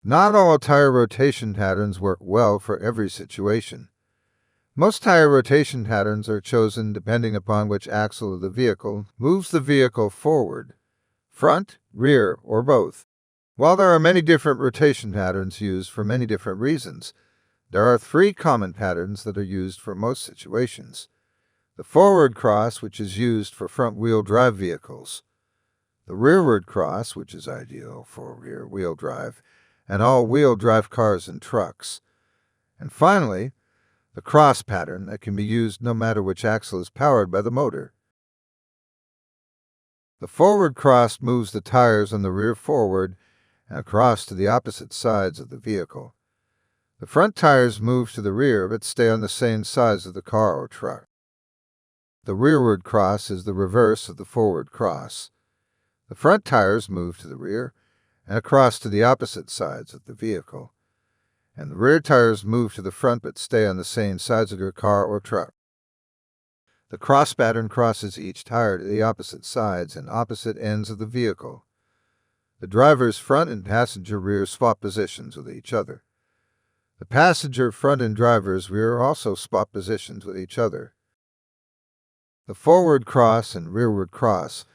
Not all tire rotation patterns work well for every situation. Most tire rotation patterns are chosen depending upon which axle of the vehicle moves the vehicle forward, front, rear, or both. While there are many different rotation patterns used for many different reasons, there are three common patterns that are used for most situations. The forward cross, which is used for front-wheel drive vehicles. The rearward cross, which is ideal for rear-wheel drive and all-wheel drive cars and trucks. And finally, the cross pattern that can be used no matter which axle is powered by the motor. The forward cross moves the tires on the rear forward and across to the opposite sides of the vehicle. The front tires move to the rear but stay on the same sides of the car or truck. The rearward cross is the reverse of the forward cross. The front tires move to the rear and across to the opposite sides of the vehicle, and the rear tires move to the front but stay on the same sides of your car or truck. The cross pattern crosses each tire to the opposite sides and opposite ends of the vehicle. The driver's front and passenger rear swap positions with each other. The passenger front and driver's rear also swap positions with each other. The forward cross and rearward cross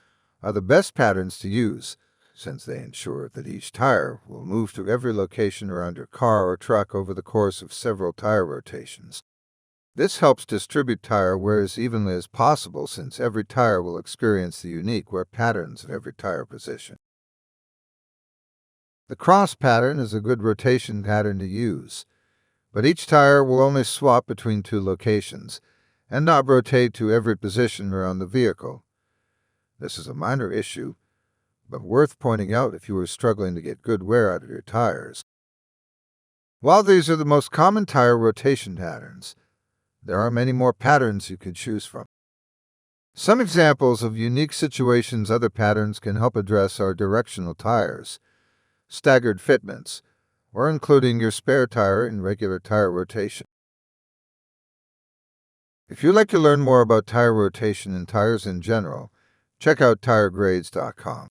are the best patterns to use, since they ensure that each tire will move to every location around your car or truck over the course of several tire rotations. This helps distribute tire wear as evenly as possible, since every tire will experience the unique wear patterns of every tire position. The cross pattern is a good rotation pattern to use, but each tire will only swap between two locations and not rotate to every position around the vehicle. This is a minor issue, but worth pointing out if you are struggling to get good wear out of your tires. While these are the most common tire rotation patterns, there are many more patterns you can choose from. Some examples of unique situations other patterns can help address are directional tires, staggered fitments, or including your spare tire in regular tire rotation. If you'd like to learn more about tire rotation and tires in general, check out tiregrades.com.